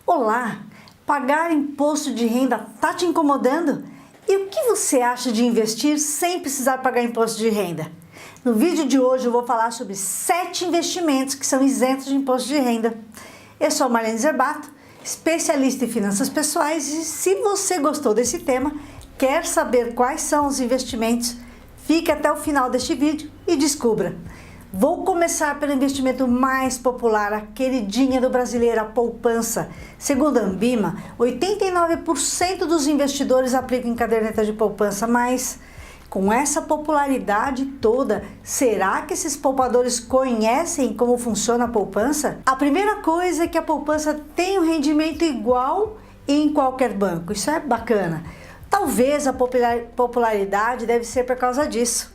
Olá! Pagar imposto de renda tá te incomodando? E o que você acha de investir sem precisar pagar imposto de renda? No vídeo de hoje eu vou falar sobre 7 investimentos que são isentos de imposto de renda. Eu sou a Marlene Zerbato, especialista em finanças pessoais, e se você gostou desse tema, quer saber quais são os investimentos, fique até o final deste vídeo e descubra. Vou começar pelo investimento mais popular, a queridinha do brasileiro, a poupança. Segundo a Ambima, 89% dos investidores aplicam em caderneta de poupança, mas com essa popularidade toda, será que esses poupadores conhecem como funciona a poupança? A primeira coisa é que a poupança tem um rendimento igual em qualquer banco, isso é bacana. Talvez a popularidade deve ser por causa disso.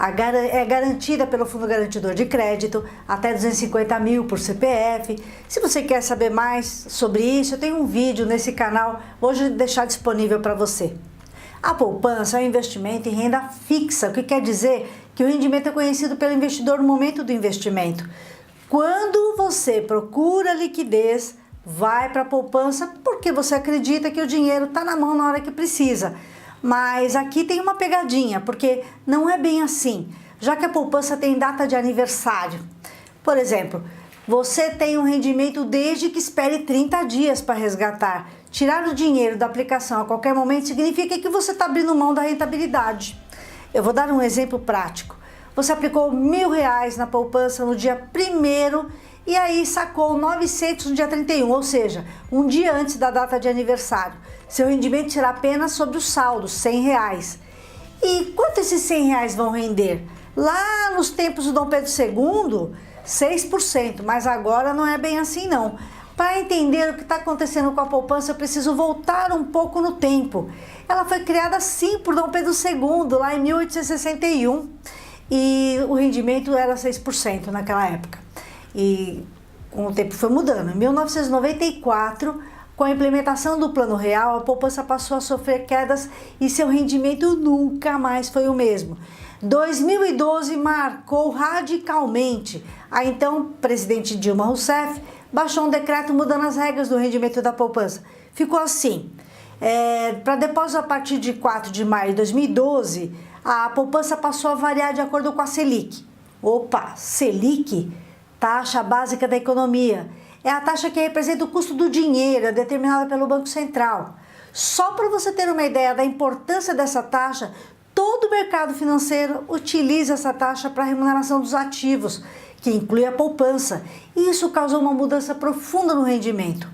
É garantida pelo Fundo Garantidor de Crédito, até 250 mil por CPF. Se você quer saber mais sobre isso, eu tenho um vídeo nesse canal, vou deixar disponível para você. A poupança é um investimento em renda fixa, o que quer dizer que o rendimento é conhecido pelo investidor no momento do investimento. Quando você procura liquidez, vai para a poupança porque você acredita que o dinheiro está na mão na hora que precisa. Mas aqui tem uma pegadinha, porque não é bem assim, já que a poupança tem data de aniversário. Por exemplo, você tem um rendimento desde que espere 30 dias para resgatar. Tirar o dinheiro da aplicação a qualquer momento significa que você está abrindo mão da rentabilidade. Eu vou dar um exemplo prático. Você aplicou R$1.000 na poupança no dia 1º e aí sacou 900 no dia 31, ou seja, um dia antes da data de aniversário. Seu rendimento será apenas sobre o saldo, R$100. E quanto esses R$100 vão render? Lá nos tempos do Dom Pedro II, 6%, mas agora não é bem assim não. Para entender o que está acontecendo com a poupança, eu preciso voltar um pouco no tempo. Ela foi criada assim por Dom Pedro II, lá em 1861, e o rendimento era 6% naquela época. E com o tempo foi mudando. Em 1994, com a implementação do Plano Real, a poupança passou a sofrer quedas e seu rendimento nunca mais foi o mesmo. 2012 marcou radicalmente. A então presidente Dilma Rousseff baixou um decreto mudando as regras do rendimento da poupança. Ficou assim: para depósito a partir de 4 de maio de 2012, a poupança passou a variar de acordo com a Selic. Opa, Selic? Taxa básica da economia. É a taxa que representa o custo do dinheiro, é determinada pelo Banco Central. Só para você ter uma ideia da importância dessa taxa, todo o mercado financeiro utiliza essa taxa para a remuneração dos ativos, que inclui a poupança. E isso causou uma mudança profunda no rendimento.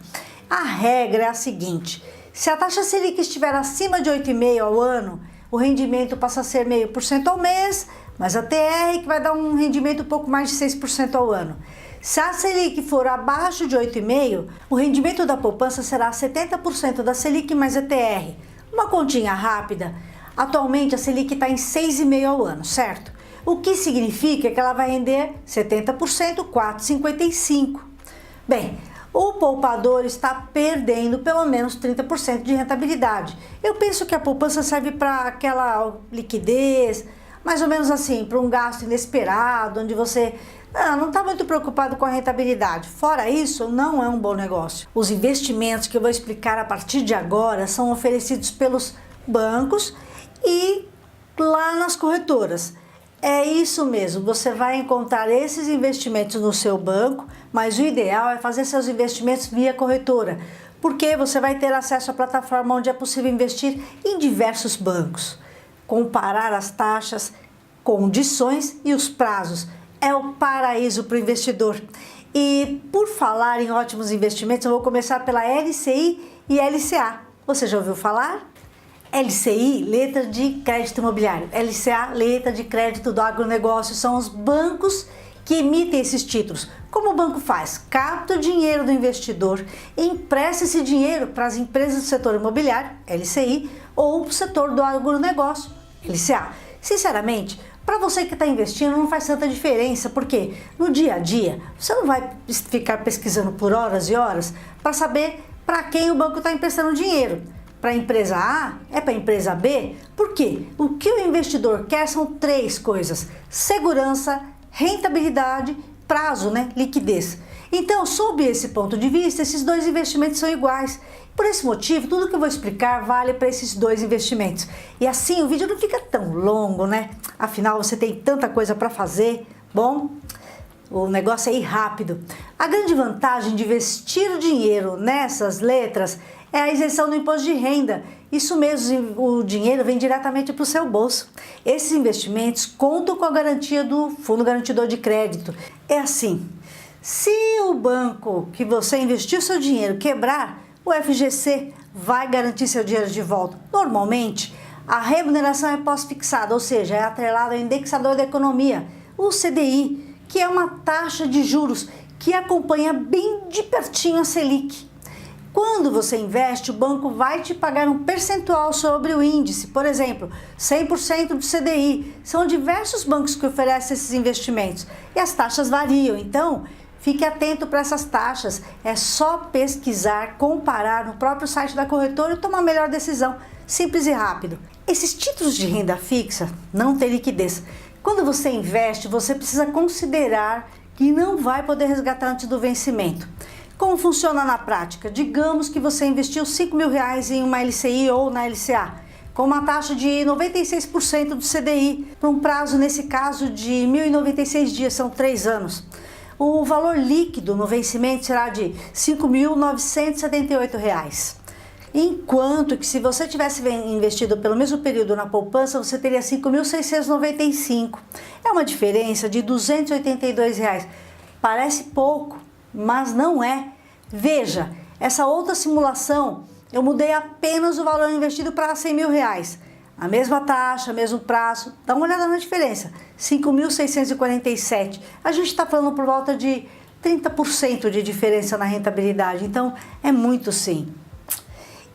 A regra é a seguinte: se a taxa Selic estiver acima de 8,5% ao ano, o rendimento passa a ser 0,5% ao mês, mas a TR que vai dar um rendimento um pouco mais de 6% ao ano. Se a Selic for abaixo de 8,5%, o rendimento da poupança será 70% da Selic mais a TR. Uma continha rápida, atualmente a Selic está em 6,5% ao ano, certo? O que significa que ela vai render 70%, 4,55%. Bem, o poupador está perdendo pelo menos 30% de rentabilidade. Eu penso que a poupança serve para aquela liquidez, mais ou menos assim, para um gasto inesperado, onde você não está muito preocupado com a rentabilidade. Fora isso, não é um bom negócio. Os investimentos que eu vou explicar a partir de agora são oferecidos pelos bancos e lá nas corretoras. É isso mesmo, você vai encontrar esses investimentos no seu banco, mas o ideal é fazer seus investimentos via corretora, porque você vai ter acesso à plataforma onde é possível investir em diversos bancos. Comparar as taxas, condições e os prazos é o paraíso para o investidor. E por falar em ótimos investimentos, eu vou começar pela LCI e LCA. Você já ouviu falar? LCI, letra de crédito imobiliário. LCA, letra de crédito do agronegócio. São os bancos que emitem esses títulos. Como o banco faz? Capta o dinheiro do investidor, empresta esse dinheiro para as empresas do setor imobiliário, LCI, ou para o setor do agronegócio, LCA. Sinceramente, para você que está investindo não faz tanta diferença, porque no dia a dia você não vai ficar pesquisando por horas e horas para saber para quem o banco está emprestando dinheiro. Para a empresa A? É para a empresa B? Por quê? O que o investidor quer são 3 coisas: segurança, rentabilidade, prazo, liquidez. Então, sob esse ponto de vista, esses dois investimentos são iguais. Por esse motivo, tudo que eu vou explicar vale para esses dois investimentos. E assim o vídeo não fica tão longo, né? Afinal, você tem tanta coisa para fazer. Bom, o negócio é ir rápido. A grande vantagem de investir o dinheiro nessas letras é a isenção do imposto de renda. Isso mesmo, o dinheiro vem diretamente para o seu bolso. Esses investimentos contam com a garantia do Fundo Garantidor de Crédito. É assim, se o banco que você investiu seu dinheiro quebrar, o FGC vai garantir seu dinheiro de volta. Normalmente, a remuneração é pós-fixada, ou seja, é atrelada ao indexador da economia, o CDI, que é uma taxa de juros que acompanha bem de pertinho a Selic. Quando você investe, o banco vai te pagar um percentual sobre o índice, por exemplo, 100% do CDI. São diversos bancos que oferecem esses investimentos e as taxas variam, então fique atento para essas taxas. É só pesquisar, comparar no próprio site da corretora e tomar a melhor decisão, simples e rápido. Esses títulos de renda fixa não têm liquidez. Quando você investe, você precisa considerar que não vai poder resgatar antes do vencimento. Como funciona na prática? Digamos que você investiu R$5.000 em uma LCI ou na LCA, com uma taxa de 96% do CDI, por um prazo, nesse caso, de 1.096 dias, são 3 anos. O valor líquido no vencimento será de R$ 5.978. Enquanto que se você tivesse investido pelo mesmo período na poupança, você teria R$ 5.695. É uma diferença de R$ 282. Parece pouco, mas não é. Veja, essa outra simulação, eu mudei apenas o valor investido para R$ 100.000. A mesma taxa, mesmo prazo, dá uma olhada na diferença, R$ 5.647. A gente está falando por volta de 30% de diferença na rentabilidade, então é muito sim.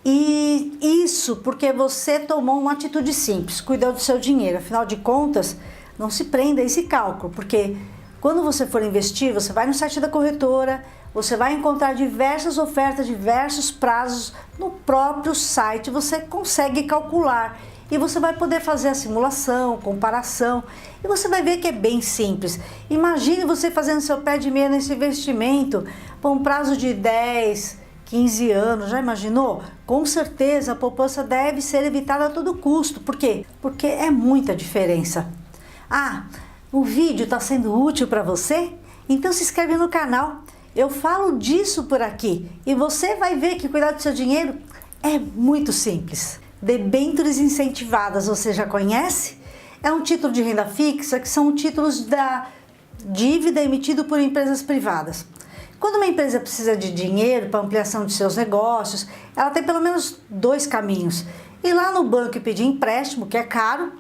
E isso porque você tomou uma atitude simples, cuidou do seu dinheiro. Afinal de contas, não se prenda a esse cálculo, porque quando você for investir, você vai no site da corretora, você vai encontrar diversas ofertas, diversos prazos no próprio site, você consegue calcular e você vai poder fazer a simulação, comparação e você vai ver que é bem simples. Imagine você fazendo seu pé de meia nesse investimento por um prazo de 10, 15 anos, já imaginou? Com certeza a poupança deve ser evitada a todo custo. Por quê? Porque é muita diferença. Ah, o vídeo está sendo útil para você? Então se inscreve no canal. Eu falo disso por aqui e você vai ver que cuidar do seu dinheiro é muito simples. Debêntures incentivadas, você já conhece? É um título de renda fixa que são títulos da dívida emitido por empresas privadas. Quando uma empresa precisa de dinheiro para ampliação de seus negócios, ela tem pelo menos 2 caminhos. Ir lá no banco e pedir empréstimo, que é caro,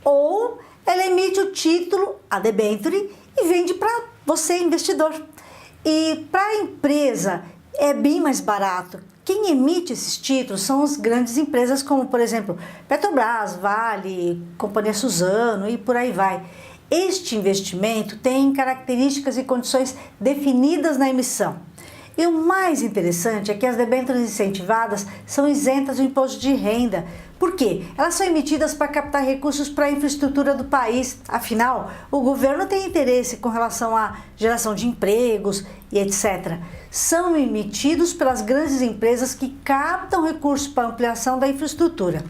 ou ela emite o título, a debênture, e vende para você, investidor. E para a empresa é bem mais barato. Quem emite esses títulos são as grandes empresas como, por exemplo, Petrobras, Vale, Companhia Suzano e por aí vai. Este investimento tem características e condições definidas na emissão. E o mais interessante é que as debêntures incentivadas são isentas do imposto de renda. Por quê? Elas são emitidas para captar recursos para a infraestrutura do país. Afinal, o governo tem interesse com relação à geração de empregos e etc. São emitidos pelas grandes empresas que captam recursos para ampliação da infraestrutura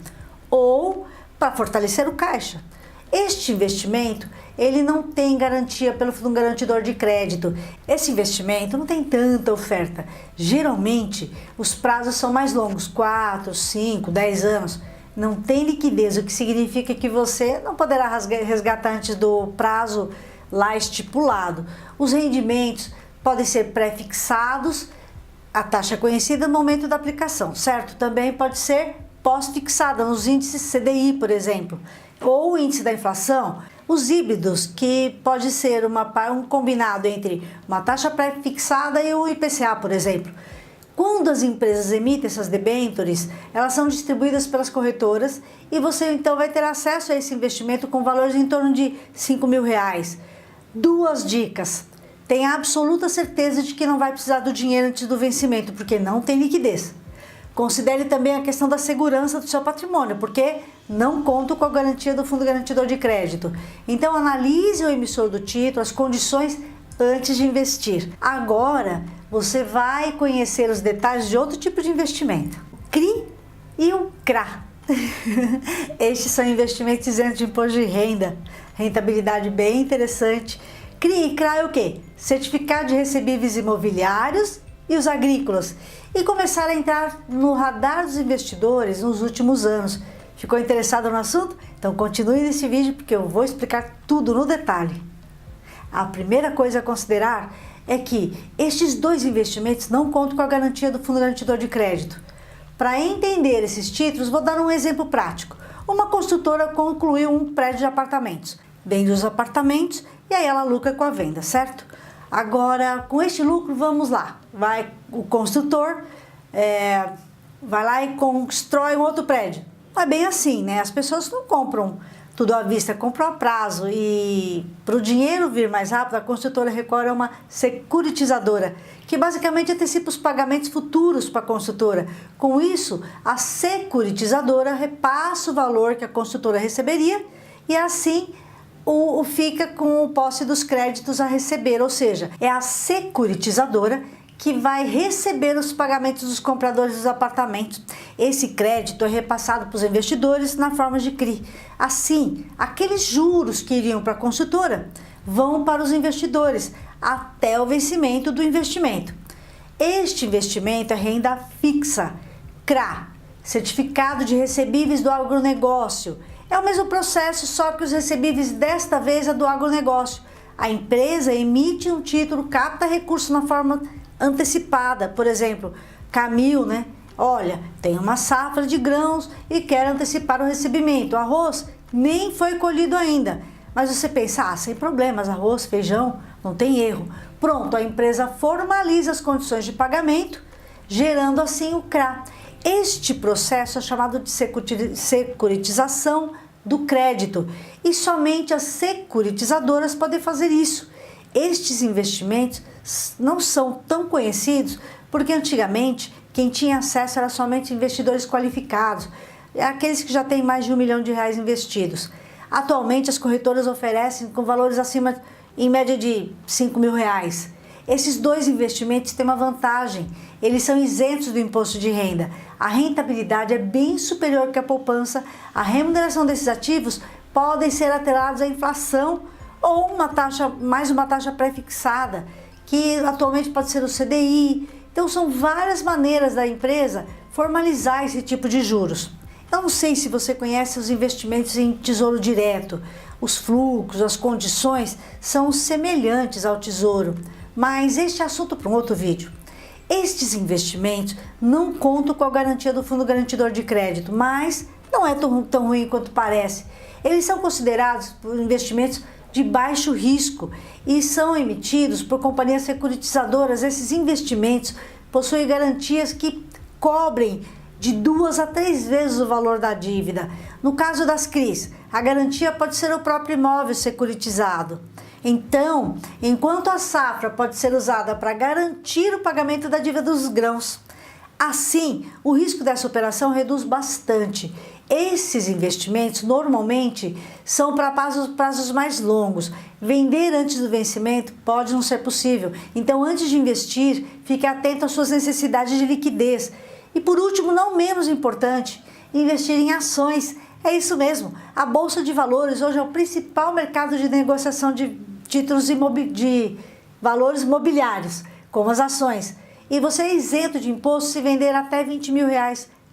ou para fortalecer o caixa. Este investimento, ele não tem garantia pelo Fundo Garantidor de Crédito. Esse investimento não tem tanta oferta. Geralmente, os prazos são mais longos, 4, 5, 10 anos. Não tem liquidez, o que significa que você não poderá resgatar antes do prazo lá estipulado. Os rendimentos podem ser pré-fixados, a taxa conhecida no momento da aplicação, certo? Também pode ser pós-fixada nos índices CDI, por exemplo, ou o índice da inflação. Os híbridos, que pode ser um combinado entre uma taxa pré-fixada e o IPCA, por exemplo. Quando as empresas emitem essas debêntures, elas são distribuídas pelas corretoras e você então vai ter acesso a esse investimento com valores em torno de R$ 5.000. 2 dicas. Tenha absoluta certeza de que não vai precisar do dinheiro antes do vencimento, porque não tem liquidez. Considere também a questão da segurança do seu patrimônio, porque não conta com a garantia do Fundo Garantidor de Crédito. Então analise o emissor do título, as condições antes de investir. Agora você vai conhecer os detalhes de outro tipo de investimento, o CRI e o CRA. Estes são investimentos isentos de imposto de renda, rentabilidade bem interessante. CRI e CRA é o quê? Certificado de recebíveis imobiliários e os agrícolas, e começaram a entrar no radar dos investidores nos últimos anos. Ficou interessado no assunto? Então continue nesse vídeo porque eu vou explicar tudo no detalhe. A primeira coisa a considerar é que estes dois investimentos não contam com a garantia do Fundo Garantidor de Crédito. Para entender esses títulos, vou dar um exemplo prático. Uma construtora concluiu um prédio de apartamentos, vende os apartamentos e aí ela lucra com a venda, certo? Agora, com este lucro, vamos lá, vai o construtor, vai lá e constrói um outro prédio. Não é bem assim, né? As pessoas não compram tudo à vista, compram a prazo, e para o dinheiro vir mais rápido, a construtora recorre a uma securitizadora, que basicamente antecipa os pagamentos futuros para a construtora. Com isso, a securitizadora repassa o valor que a construtora receberia e assim fica com o posse dos créditos a receber, ou seja, é a securitizadora que vai receber os pagamentos dos compradores dos apartamentos. Esse crédito é repassado para os investidores na forma de CRI. Assim, aqueles juros que iriam para a construtora vão para os investidores até o vencimento do investimento. Este investimento é renda fixa, CRA, Certificado de Recebíveis do Agronegócio. É o mesmo processo, só que os recebíveis desta vez é do agronegócio. A empresa emite um título, capta recursos na forma antecipada. Por exemplo, Camil, né? Olha, tem uma safra de grãos e quer antecipar o recebimento. O arroz nem foi colhido ainda. Mas você pensa, sem problemas, arroz, feijão, não tem erro. Pronto, a empresa formaliza as condições de pagamento, gerando assim o CRA. Este processo é chamado de securitização do crédito e somente as securitizadoras podem fazer isso. Estes investimentos não são tão conhecidos porque antigamente quem tinha acesso era somente investidores qualificados, aqueles que já têm mais de R$1 milhão investidos. Atualmente as corretoras oferecem com valores acima, em média, de R$5 mil. Esses dois investimentos têm uma vantagem, eles são isentos do imposto de renda. A rentabilidade é bem superior que a poupança. A remuneração desses ativos podem ser atrelados à inflação ou mais uma taxa pré-fixada, que atualmente pode ser o CDI. Então são várias maneiras da empresa formalizar esse tipo de juros. Eu não sei se você conhece os investimentos em tesouro direto. Os fluxos, as condições são semelhantes ao tesouro, mas este é assunto para um outro vídeo. Estes investimentos não contam com a garantia do Fundo Garantidor de Crédito, mas não é tão ruim quanto parece. Eles são considerados investimentos de baixo risco e são emitidos por companhias securitizadoras. Esses investimentos possuem garantias que cobrem de 2 a 3 vezes o valor da dívida. No caso das CRIs, a garantia pode ser o próprio imóvel securitizado. Então, enquanto a safra pode ser usada para garantir o pagamento da dívida dos grãos, assim, o risco dessa operação reduz bastante. Esses investimentos normalmente são para prazos mais longos. Vender antes do vencimento pode não ser possível. Então, antes de investir, fique atento às suas necessidades de liquidez. E por último, não menos importante, investir em ações. É isso mesmo, a Bolsa de Valores hoje é o principal mercado de negociação de títulos de valores mobiliários, como as ações. E você é isento de imposto se vender até R$20 mil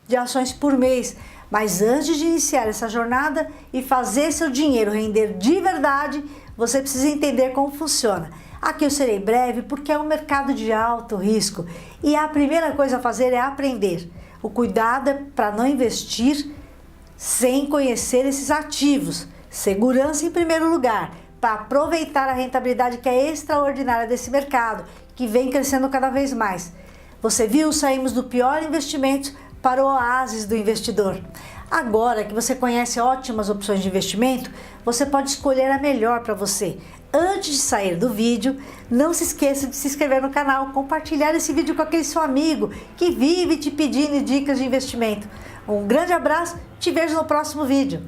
de ações por mês. Mas antes de iniciar essa jornada e fazer seu dinheiro render de verdade, você precisa entender como funciona. Aqui eu serei breve porque é um mercado de alto risco e a primeira coisa a fazer é aprender. O cuidado é para não investir sem conhecer esses ativos. Segurança em primeiro lugar, para aproveitar a rentabilidade que é extraordinária desse mercado, que vem crescendo cada vez mais. Você viu, saímos do pior investimento para o oásis do investidor. Agora que você conhece ótimas opções de investimento, você pode escolher a melhor para você. Antes de sair do vídeo, não se esqueça de se inscrever no canal, compartilhar esse vídeo com aquele seu amigo que vive te pedindo dicas de investimento. Um grande abraço, te vejo no próximo vídeo.